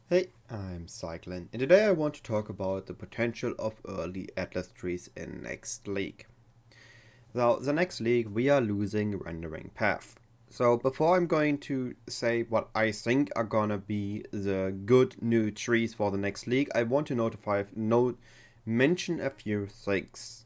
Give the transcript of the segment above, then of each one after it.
Hey, I'm Cyclone, and today I want to talk about the potential of early Atlas trees in next league. Now, the next league we are losing rendering path. So before I'm going to say what I think are gonna be the good new trees for the next league, I want to mention a few things.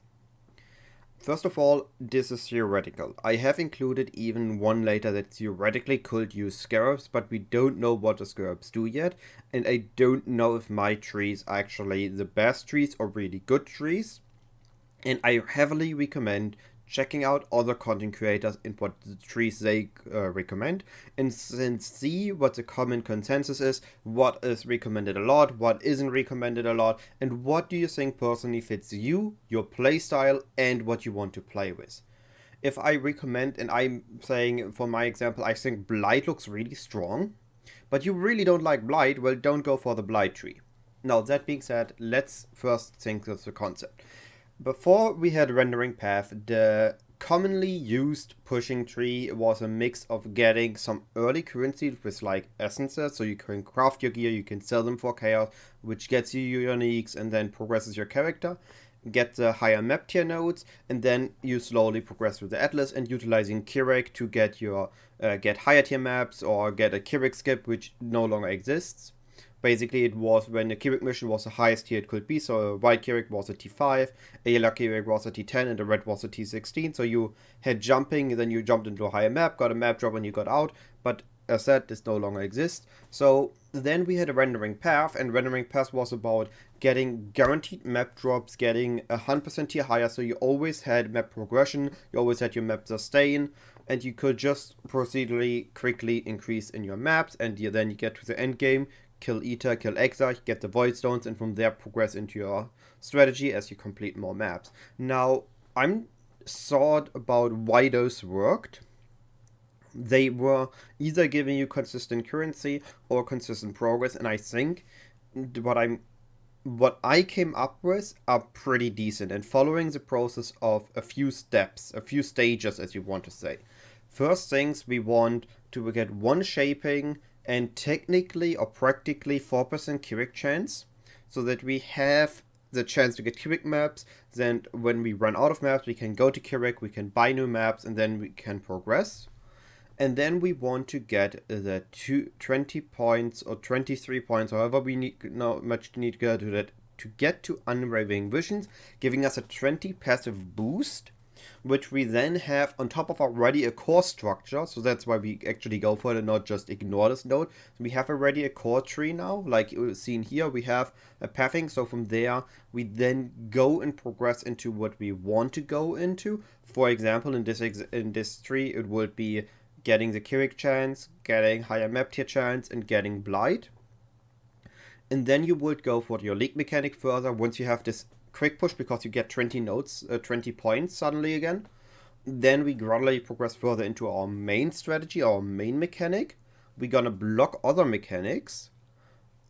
First of all, this is theoretical. I have included even one later that theoretically could use scarabs, but we don't know what the scarabs do yet, and I don't know if my trees are actually the best trees or really good trees. And I heavily recommend checking out other content creators and what the trees they recommend, and see what the common consensus is, what is recommended a lot, what isn't recommended a lot, and what do you think personally fits you, your playstyle, and what you want to play with. If I recommend, and I'm saying for my example, I think Blight looks really strong, but you really don't like Blight, well, don't go for the Blight tree. Now, that being said, let's first think of the concept. Before we had rendering path, the commonly used pushing tree was a mix of getting some early currency with like essences, so you can craft your gear, you can sell them for chaos, which gets you your uniques and then progresses your character. Get the higher map tier nodes, and then you slowly progress through the atlas and utilizing Kirik to get your get higher tier maps or get a Kirik skip, which no longer exists. Basically, it was when the Kirik mission was the highest tier it could be. So a white Kirik was a T5, a yellow Kirik was a T10, and a red was a T16. So you had jumping, then you jumped into a higher map, got a map drop, and you got out. But as said, this no longer exists. So then we had a rendering path, and rendering path was about getting guaranteed map drops, getting 100% tier higher. So you always had map progression, you always had your map sustain, and you could just procedurally quickly increase in your maps, and then you get to the end game, kill Ether, kill Exarch, get the Void Stones, and from there progress into your strategy as you complete more maps. Now, I'm thought about why those worked. They were either giving you consistent currency or consistent progress, and I think what I came up with are pretty decent and following the process of a few steps, a few stages, as you want to say. First things, we want to get one shaping and technically or practically 4% Kirik chance, so that we have the chance to get Kirik maps. Then, when we run out of maps, we can go to Kirik, we can buy new maps, and then we can progress. And then we want to get the 20 points or 23 points, however we need to get to get to Unraving Visions, giving us a 20 passive boost, which we then have on top of already a core structure. So that's why we actually go for it and not just ignore this node. So we have already a core tree now, like you've seen here. We have a pathing. So from there, we then go and progress into what we want to go into. For example, in this tree, it would be getting the Kirik chance, getting higher map tier chance, and getting Blight. And then you would go for your league mechanic further once you have this quick push, because you get 20 nodes, 20 points suddenly again. Then we gradually progress further into our main strategy, our main mechanic. We're gonna block other mechanics.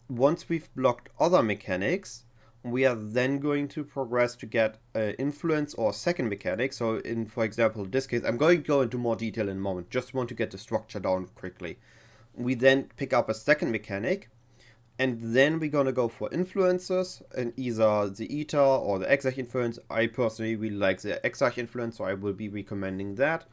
Once we've blocked other mechanics, we are then going to progress to get influence or second mechanic. So in, for example, this case, I'm going to go into more detail in a moment, just want to get the structure down quickly. We then pick up a second mechanic, and then we're gonna go for influences, and either the Ether or the Exarch influence. I personally really like the Exarch influence, so I will be recommending that.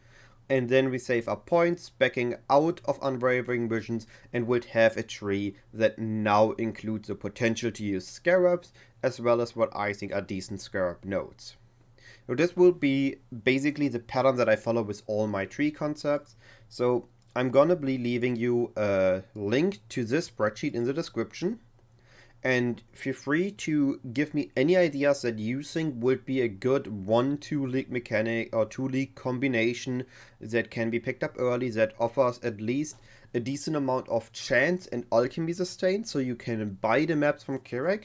And then we save up points, backing out of Unwavering Visions, and would have a tree that now includes the potential to use scarabs, as well as what I think are decent scarab nodes. So this will be basically the pattern that I follow with all my tree concepts. So I'm gonna be leaving you a link to this spreadsheet in the description. And feel free to give me any ideas that you think would be a good 1-2 league mechanic or 2 league combination that can be picked up early, that offers at least a decent amount of chance and alchemy sustain, so you can buy the maps from Kirik,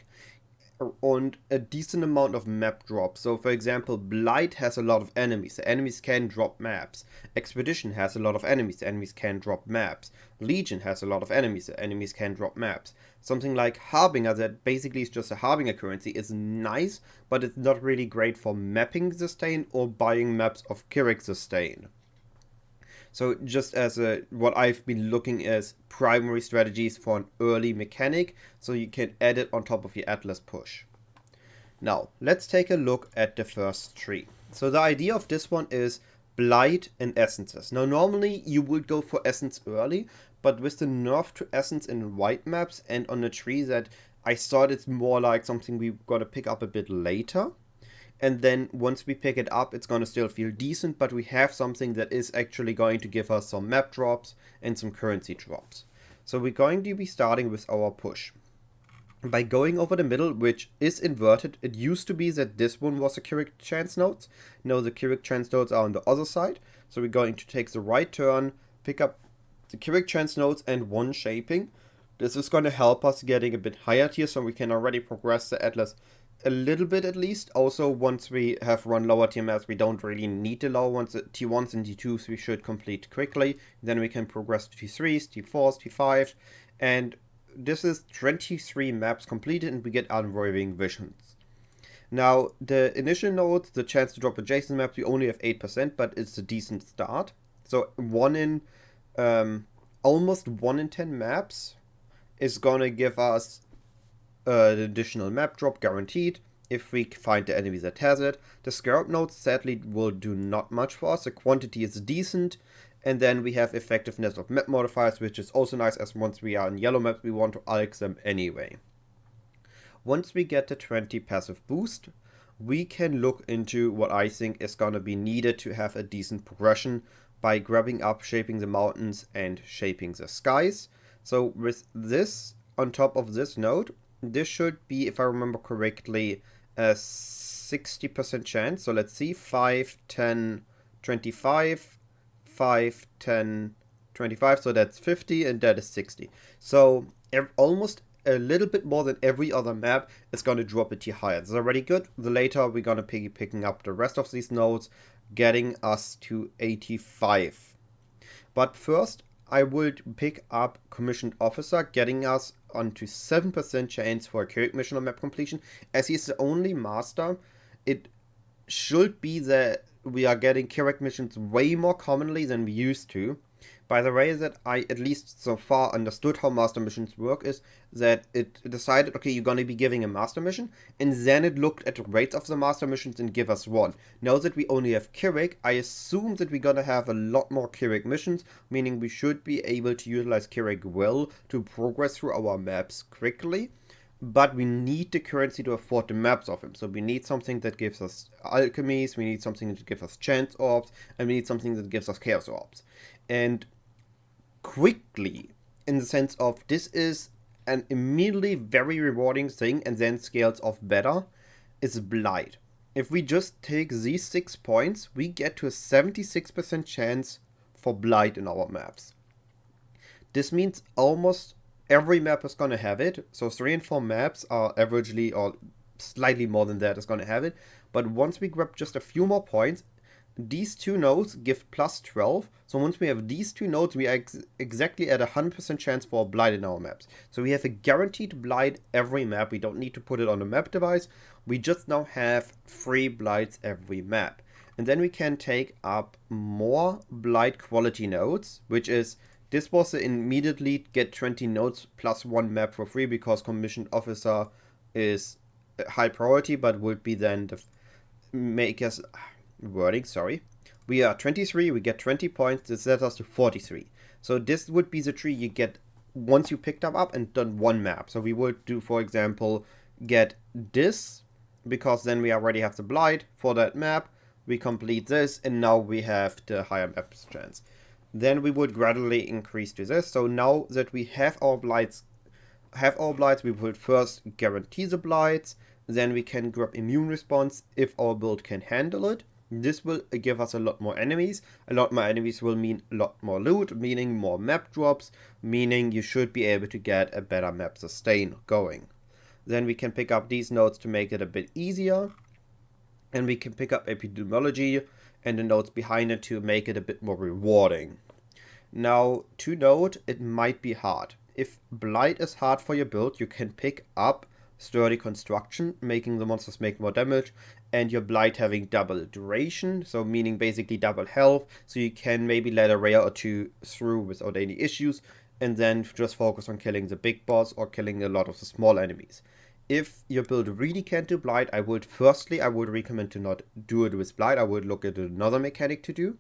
and a decent amount of map drops. So for example, Blight has a lot of enemies. The enemies can drop maps. Expedition has a lot of enemies. The enemies can drop maps. Legion has a lot of enemies. The enemies can drop maps. Something like Harbinger, that basically is just a Harbinger currency, is nice, but it's not really great for mapping sustain or buying maps of Kirik sustain. So just as what I've been looking as primary strategies for an early mechanic, so you can add it on top of your Atlas push. Now, let's take a look at the first tree. So the idea of this one is Blight and Essences. Now, normally you would go for Essence early, but with the nerf to Essence in white maps and on a tree that I thought it's more like something we've got to pick up a bit later. And then once we pick it up, it's going to still feel decent, but we have something that is actually going to give us some map drops and some currency drops. So we're going to be starting with our push. By going over the middle, which is inverted, it used to be that this one was the Keurig chance nodes. Now the Keurig chance nodes are on the other side. So we're going to take the right turn, pick up the Keurig chance nodes and one shaping. This is going to help us getting a bit higher tier, so we can already progress the Atlas a little bit at least. Also, once we have run lower tier maps, we don't really need the lower ones. The T1s and T2s we should complete quickly. Then we can progress to T3s, T4s, T5, and this is 23 maps completed and we get Unwavering Visions. Now, the initial nodes, the chance to drop adjacent maps, we only have 8%, but it's a decent start. So almost 1 in 10 maps is gonna give us an additional map drop guaranteed if we find the enemy that has it. The Scarab nodes sadly will do not much for us. The quantity is decent. And then we have effectiveness of map modifiers, which is also nice, as once we are in yellow maps, we want to alch them anyway. Once we get the 20 passive boost, we can look into what I think is going to be needed to have a decent progression by grabbing up Shaping the Mountains and Shaping the Skies. So with this on top of this node, this should be, if I remember correctly, a 60% chance. So let's see, 5, 10, 25... 5, 10, 25, so that's 50 and that is 60. So almost a little bit more than every other map is going to drop a tier higher. This is already good. The later we're going to be picking up the rest of these nodes, getting us to 85. But first I would pick up Commissioned Officer, getting us onto 7% chance for a Keurig mission on map completion. As he's the only master, it should be that we are getting Keurig missions way more commonly than we used to. By the way that I at least so far understood how master missions work is that it decided, okay, you're going to be giving a master mission, and then it looked at the rates of the master missions and give us one. Now that we only have Keurig, I assume that we're going to have a lot more Keurig missions, meaning we should be able to utilize Keurig well to progress through our maps quickly. But we need the currency to afford the maps of him. So we need something that gives us alchemies, we need something that gives us chance orbs, and we need something that gives us chaos orbs. And quickly, in the sense of this is an immediately very rewarding thing and then scales off better, is Blight. If we just take these 6 points, we get to a 76% chance for Blight in our maps. This means almost every map is going to have it. So 3 and 4 maps are averagely or slightly more than that is going to have it. But once we grab just a few more points, these two nodes give plus 12. So once we have these two nodes, we are exactly at 100% chance for a Blight in our maps. So we have a guaranteed Blight every map. We don't need to put it on a map device. We just now have 3 Blights every map. And then we can take up more Blight quality nodes, which is, this was the immediately get 20 nodes plus 1 map for free, because Commissioned Officer is a high priority, but would be then the maker's wording, sorry. We are 23, we get 20 points, this sets us to 43. So this would be the tree you get once you picked up and done 1 map. So we would do, for example, get this, because then we already have the Blight for that map. We complete this, and now we have the higher map chance. Then we would gradually increase to this. So now that we have our blights, we would first guarantee the blights. Then we can grab immune response if our build can handle it. This will give us a lot more enemies. A lot more enemies will mean a lot more loot, meaning more map drops, meaning you should be able to get a better map sustain going. Then we can pick up these nodes to make it a bit easier. And we can pick up epidemiology and the nodes behind it to make it a bit more rewarding. Now, to note, it might be hard. If Blight is hard for your build, you can pick up sturdy construction, making the monsters make more damage, and your Blight having double duration, so meaning basically double health, so you can maybe let a rare or two through without any issues, and then just focus on killing the big boss or killing a lot of the small enemies. If your build really can't do Blight, I would recommend to not do it with Blight. I would look at another mechanic to do.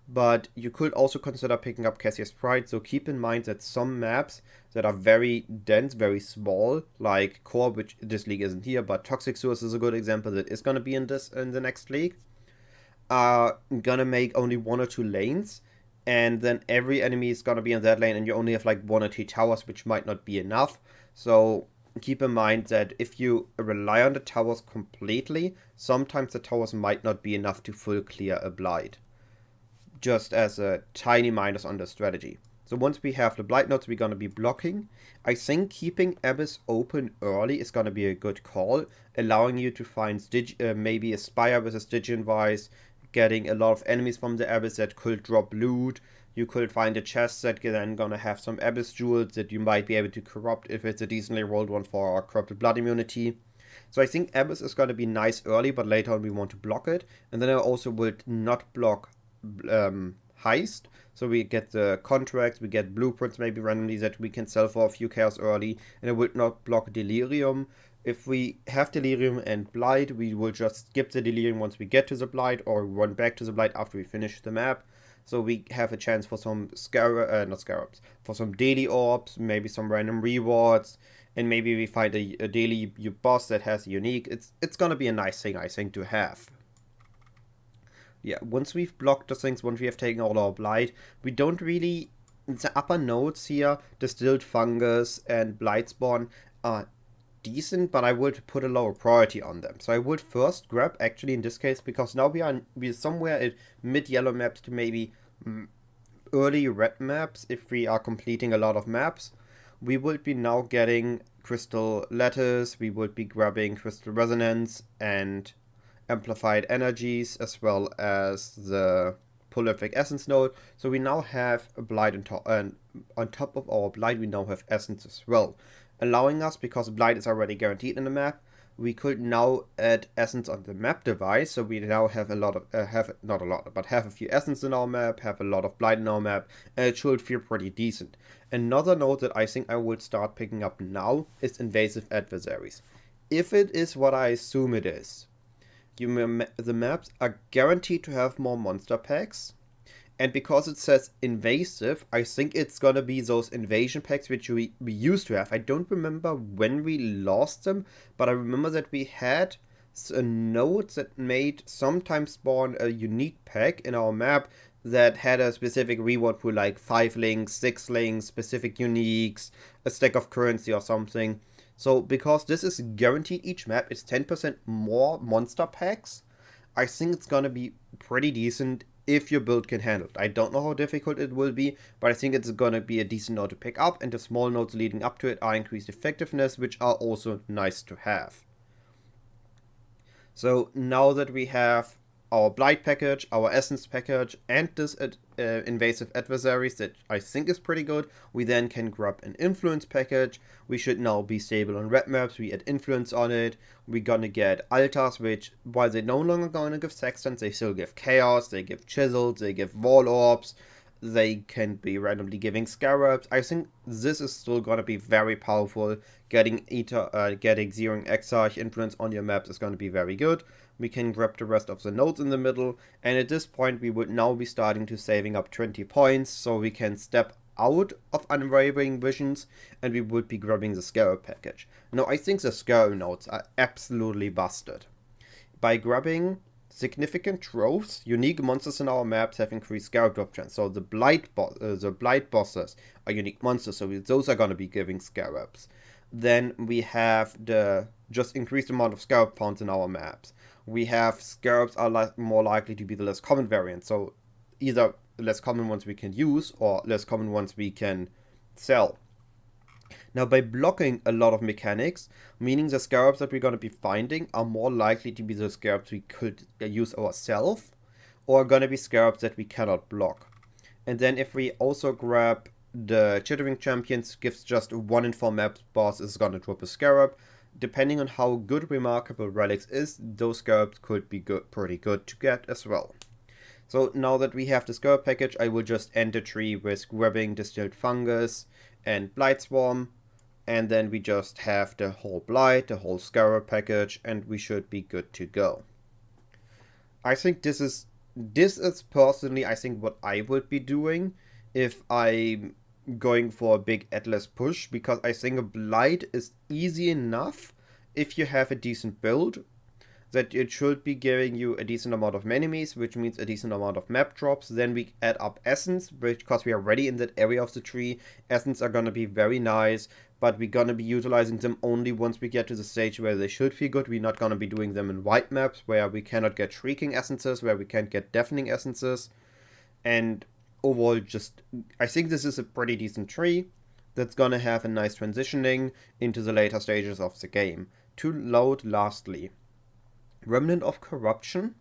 But you could also consider picking up Cassius Pride, so keep in mind that some maps that are very dense, very small, like Core, which this league isn't here, but Toxic Source is a good example that is going to be in the next league, are going to make only 1 or 2 lanes, and then every enemy is going to be in that lane, and you only have like 1 or 2 towers, which might not be enough. So keep in mind that if you rely on the towers completely, sometimes the towers might not be enough to full clear a Blight. Just as a tiny minus on the strategy. So once we have the Blight nodes, we're going to be blocking. I think keeping Abyss open early is going to be a good call, allowing you to find maybe a Spire with a Stygian Vice, getting a lot of enemies from the Abyss that could drop loot. You could find a chest that then going to have some Abyss jewels that you might be able to corrupt if it's a decently rolled one for corrupted blood immunity. So I think Abyss is going to be nice early, but later on we want to block it. And then I also would not block heist, so we get the contracts, we get blueprints maybe randomly that we can sell for a few chaos early, and it would not block Delirium. If we have Delirium and Blight, we will just skip the Delirium once we get to the Blight, or run back to the Blight after we finish the map, so we have a chance for some for some daily orbs, maybe some random rewards, and maybe we find a daily boss that has a unique. It's gonna be a nice thing, I think, to have. Yeah, once we've blocked the things, once we have taken all our Blight, we don't really... The upper nodes here, Distilled Fungus and Blightspawn, are decent, but I would put a lower priority on them. So I would first grab, actually in this case, because now we're somewhere at mid-yellow maps to maybe early red maps, if we are completing a lot of maps. We would be now getting Crystal Lattice, we would be grabbing Crystal Resonance and Amplified Energies, as well as the Prolific Essence node. So we now have a Blight on top, and on top of our Blight we now have Essence as well, allowing us, because Blight is already guaranteed in the map, we could now add Essence on the map device. So we now have a lot of have a few Essence in our map, have a lot of Blight in our map, and it should feel pretty decent. Another node that I think I would start picking up now is Invasive Adversaries. If it is what I assume it is, the maps are guaranteed to have more monster packs, and because it says invasive, I think it's gonna be those invasion packs which we used to have. I don't remember when we lost them, but I remember that we had a node that made sometimes spawn a unique pack in our map that had a specific reward pool, like 5 links, 6 links, specific uniques, a stack of currency or something. So because this is guaranteed each map, it's 10% more monster packs. I think it's gonna be pretty decent if your build can handle it. I don't know how difficult it will be, but I think it's gonna be a decent node to pick up, and the small nodes leading up to it are increased effectiveness, which are also nice to have. So now that we have our Blight package, our Essence package, and this Invasive Adversaries that I think is pretty good, we then can grab an Influence package. We should now be stable on red maps, we add Influence on it. We're gonna get Altars, which, while they no longer gonna give Sextants, they still give Chaos, they give Chisels, they give Wall Orbs, they can be randomly giving Scarabs. I think this is still gonna be very powerful. Getting Zeroing Exarch Influence on your maps is gonna be very good. We can grab the rest of the nodes in the middle, and at this point we would now be starting to saving up 20 points, so we can step out of Unwavering Visions, and we would be grabbing the Scarab package. Now I think the Scarab nodes are absolutely busted. By grabbing significant troves, unique monsters in our maps have increased Scarab drop chance. So the Blight bosses are unique monsters, so those are going to be giving Scarabs. Then we have the just increased amount of Scarab found in our maps. We have Scarabs are more likely to be the less common variant, so either less common ones we can use or less common ones we can sell. Now, by blocking a lot of mechanics, meaning the Scarabs that we're going to be finding are more likely to be the Scarabs we could use ourselves, or are going to be Scarabs that we cannot block. And then if we also grab the Chittering Champions, gives just 1 in 4 maps boss is going to drop a Scarab. depending on how good Remarkable Relics is, those scarabs could be pretty good to get as well. So now that we have the scarab package, I will just end the tree with grabbing Distilled Fungus and Blight Swarm, and then we just have the whole Blight, the whole scarab package, and we should be good to go. I think this is personally, I think, what I would be doing if I'm going for a big Atlas push, because I think a Blight is easy enough if you have a decent build, that it should be giving you a decent amount of enemies, which means a decent amount of map drops. Then we add up Essence, because we are already in that area of the tree. Essence are gonna be very nice, but we're gonna be utilizing them only once we get to the stage where they should feel good. We're not gonna be doing them in white maps, where we cannot get Shrieking Essences, where we can't get Deafening Essences. And overall, I think this is a pretty decent tree that's gonna have a nice transitioning into the later stages of the game. To load lastly, Remnant of Corruption.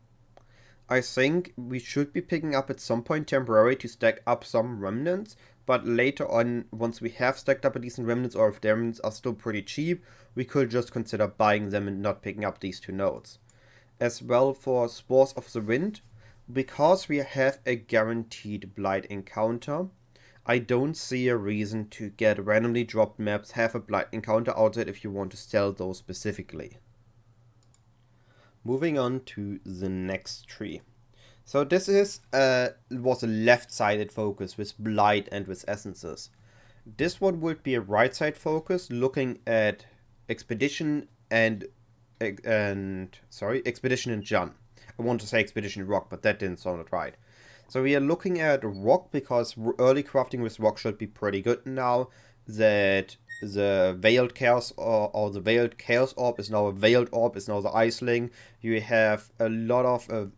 I think we should be picking up at some point temporarily to stack up some remnants, but later on, once we have stacked up a decent remnants, or if the remnants are still pretty cheap, we could just consider buying them and not picking up these 2 nodes. As well for Spores of the Wind, because we have a guaranteed Blight encounter, I don't see a reason to get randomly dropped maps, have a Blight encounter outside if you want to sell those specifically. Moving on to the next tree. So this was a left-sided focus with Blight and with Essences. This one would be a right-side focus, looking at Expedition and Expedition and Jun. I want to say Expedition Rock, but that didn't sound right. So we are looking at Rock, because early crafting with Rock should be pretty good now that the Veiled Chaos or the Veiled Chaos Orb is now a Veiled Orb, is now the Iceling. You have a lot of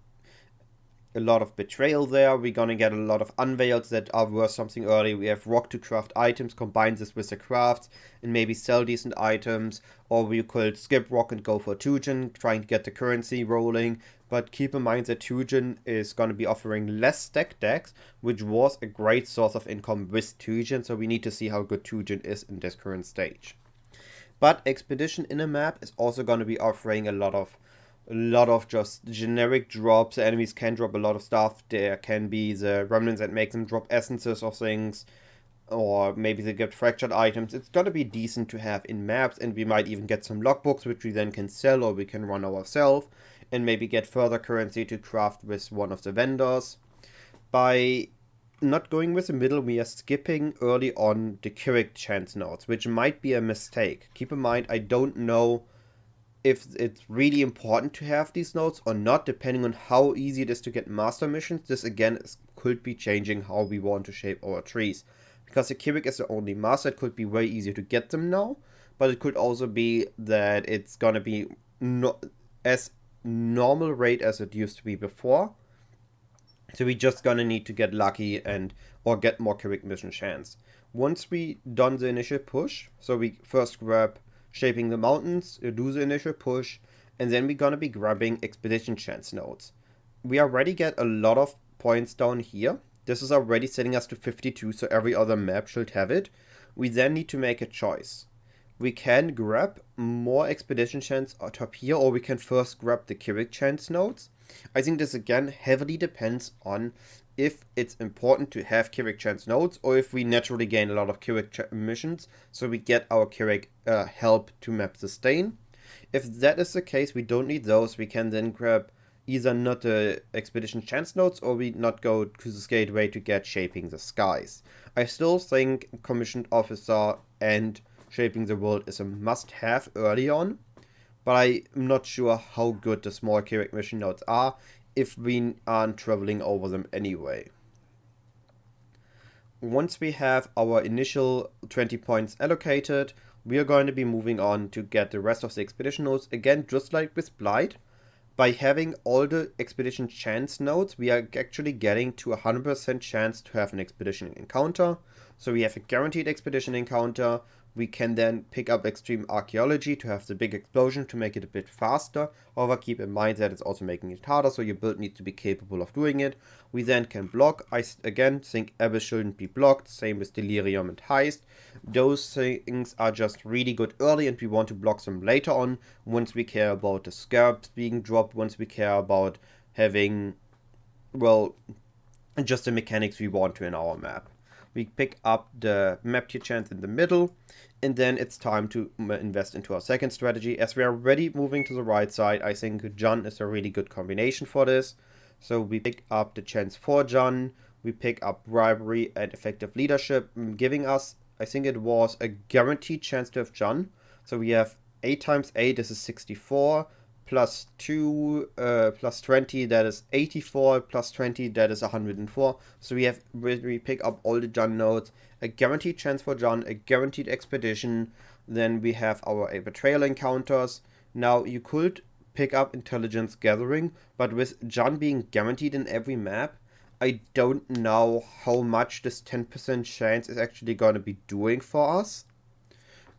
Betrayal there. We're gonna get a lot of Unveiled that are worth something early. We have Rock to craft items, combine this with the crafts, and maybe sell decent items. Or we could skip Rock and go for Tujin, trying to get the currency rolling. But keep in mind that Tujin is going to be offering less stack decks, which was a great source of income with Tujin, so we need to see how good Tujin is in this current stage. But Expedition in a map is also going to be offering a lot of just generic drops. The enemies can drop a lot of stuff. There can be the remnants that make them drop essences of things, or maybe they get fractured items. It's going to be decent to have in maps, and we might even get some logbooks, which we then can sell or we can run ourselves, and maybe get further currency to craft with one of the vendors. By not going with the middle, we are skipping early on the Keurig chance nodes, which might be a mistake. Keep in mind, I don't know if it's really important to have these nodes or not, depending on how easy it is to get master missions. This again could be changing how we want to shape our trees. Because the Keurig is the only master, it could be way easier to get them now, but it could also be that it's gonna be not as normal rate as it used to be before. So we just gonna need to get lucky or get more Keurig mission chance. Once we done the initial push, so we first grab Shaping the Mountains, do the initial push, and then we're gonna be grabbing Expedition chance nodes. We already get a lot of points down here. This is already setting us to 52, so every other map should have it. We then need to make a choice. We can grab more Expedition chance top here, or we can first grab the Keurig chance nodes. I think this again heavily depends on if it's important to have Keurig chance nodes, or if we naturally gain a lot of Keurig missions, so we get our Keurig help to map sustain. If that is the case, we don't need those. We can then grab either not the Expedition chance nodes, or we not go to the gateway to get Shaping the Skies. I still think Commissioned Officer and Shaping the World is a must-have early on, but I'm not sure how good the small Keurig mission nodes are if we aren't traveling over them anyway. Once we have our initial 20 points allocated, we are going to be moving on to get the rest of the expedition nodes. Again, just like with Blight, by having all the expedition chance nodes, we are actually getting to 100% chance to have an expedition encounter. So we have a guaranteed expedition encounter, We can then pick up Extreme Archaeology to have the big explosion to make it a bit faster. However, keep in mind that it's also making it harder, so your build needs to be capable of doing it. We then can block. I again think Abyss shouldn't be blocked, same with Delirium and Heist. Those things are just really good early, and we want to block them later on, once we care about the Scarabs being dropped, once we care about having, well, just the mechanics we want to in our map. We pick up the map tier chance in the middle, and then it's time to invest into our second strategy. As we are already moving to the right side, I think Jun is a really good combination for this. So we pick up the chance for Jun, we pick up bribery and effective leadership, giving us, I think it was a guaranteed chance to have Jun. So we have 8 times 8, this is 64, plus 2, plus 20, that is 84, plus 20, that is 104. So we pick up all the Jun nodes, a guaranteed chance for Jun, a guaranteed expedition. Then we have our betrayal encounters. Now you could pick up intelligence gathering, but with Jun being guaranteed in every map, I don't know how much this 10% chance is actually going to be doing for us.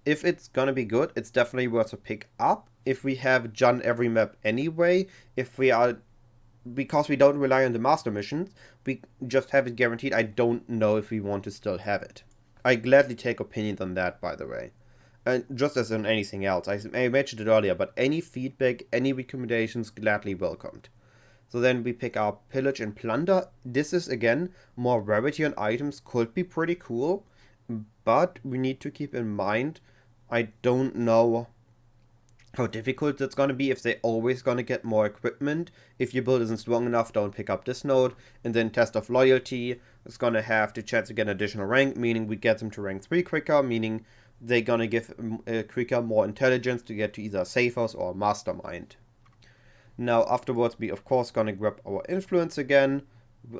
If it's going to be good, it's definitely worth a pick up. If we have Jun every map anyway, because we don't rely on the master missions, we just have it guaranteed. I don't know if we want to still have it. I gladly take opinions on that, by the way. And just as in anything else, I mentioned it earlier, but any feedback, any recommendations, gladly welcomed. So then we pick up Pillage and Plunder. This is, again, more rarity on items, could be pretty cool, but we need to keep in mind, I don't know how difficult it's going to be if they're always going to get more equipment. If your build isn't strong enough, don't pick up this node. And then Test of Loyalty is going to have the chance to get an additional rank, meaning we get them to rank 3 quicker, meaning they're going to give quicker more intelligence to get to either Safe House or Mastermind. Now afterwards we of course going to grab our Influence again,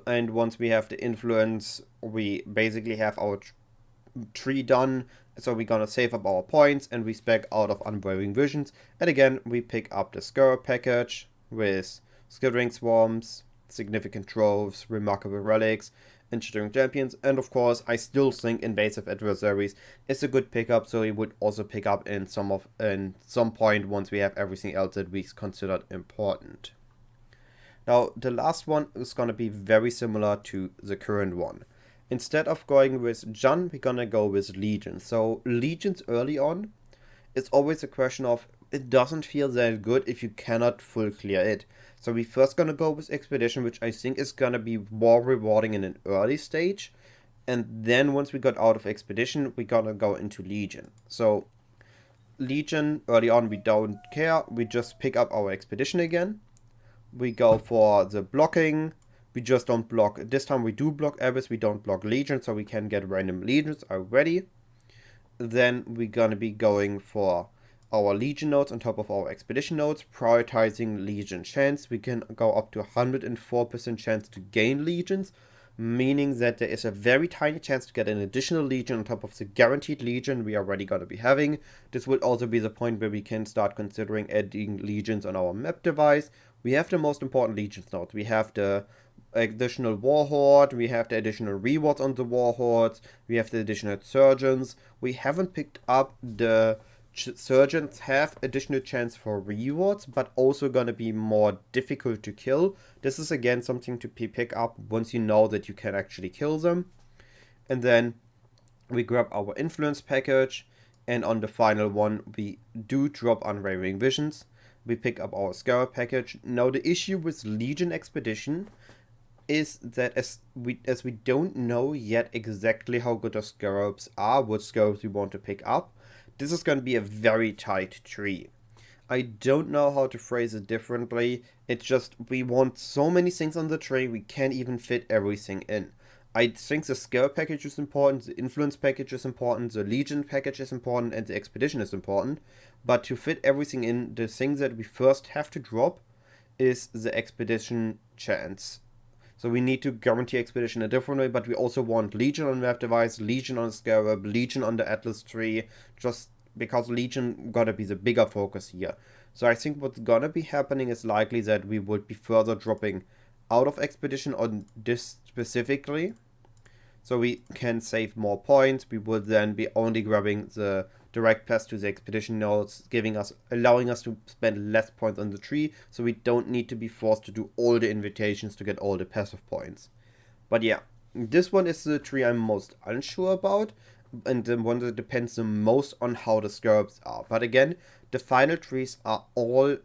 and once we have the Influence, we basically have our tree done. So we're gonna save up our points and we spec out of Unwavering Visions. And again, we pick up the Scarab package with Skittering Swarms, Significant Troves, Remarkable Relics, and Shattering Champions. And of course, I still think Invasive Adversaries is a good pickup. So we would also pick up in some point once we have everything else that we considered important. Now, the last one is gonna be very similar to the current one. Instead of going with Jun, we're gonna go with Legion. So Legions early on, it's always a question of, it doesn't feel that good if you cannot full clear it. So we first gonna go with Expedition, which I think is gonna be more rewarding in an early stage. And then once we got out of Expedition, we're gonna go into Legion. So Legion, early on we don't care, we just pick up our Expedition again. We go for the blocking. We just don't block. This time we do block Abyss, we don't block Legion, so we can get random Legions already. Then we're gonna be going for our Legion nodes on top of our Expedition nodes, prioritizing Legion chance. We can go up to 104% chance to gain Legions, meaning that there is a very tiny chance to get an additional Legion on top of the guaranteed Legion we are already gonna be having. This would also be the point where we can start considering adding Legions on our map device. We have the most important Legions nodes. We have the additional Warhorde, we have the additional rewards on the Warhordes, we have the additional Surgeons. We haven't picked up the Surgeons have additional chance for rewards, but also gonna be more difficult to kill. This is again something to pick up once you know that you can actually kill them. And then we grab our Influence package, and on the final one we do drop Unwavering Visions. We pick up our Scarab package. Now the issue with Legion Expedition is that as we don't know yet exactly how good the Scarabs are, what Scarabs we want to pick up, this is going to be a very tight tree. I don't know how to phrase it differently. It's just we want so many things on the tree, we can't even fit everything in. I think the Scarab package is important, the Influence package is important, the Legion package is important, and the Expedition is important. But to fit everything in, the thing that we first have to drop is the Expedition chance. So we need to guarantee Expedition a different way, but we also want Legion on map device, Legion on Scarab, Legion on the Atlas tree, just because Legion gotta be the bigger focus here. So I think what's gonna be happening is likely that we would be further dropping out of Expedition on this specifically. so we can save more points. We would then be only grabbing the direct path to the expedition nodes, allowing us to spend less points on the tree, so we don't need to be forced to do all the invitations to get all the passive points. But yeah, this one is the tree I'm most unsure about, and the one that depends the most on how the scarabs are. But again, the final trees are all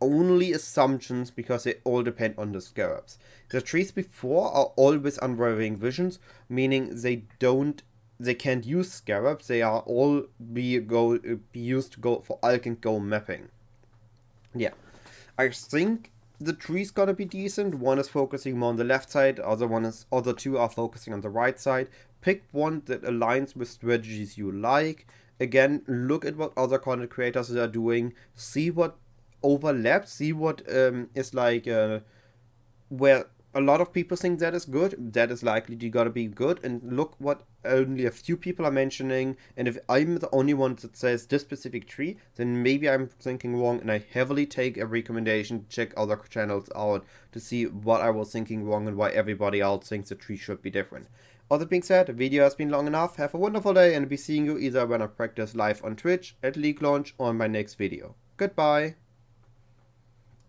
only assumptions because they all depend on the scarabs. The trees before are always unwavering visions, meaning they can't use scarabs. They are all be used to go for Alk and Go mapping. Yeah, I think the tree's gonna be decent. One is focusing more on the left side, other two are focusing on the right side. Pick one that aligns with strategies you like. Again, look at what other content creators are doing, see what overlaps, see what is like where a lot of people think that is good, that is likely to gotta be good, and look what only a few people are mentioning. And if I'm the only one that says this specific tree, then maybe I'm thinking wrong, and I heavily take a recommendation, check other channels out to see what I was thinking wrong and why everybody else thinks the tree should be different. All that being said, the video has been long enough. Have a wonderful day, and I'll be seeing you either when I practice live on Twitch, at League launch, or in my next video. Goodbye!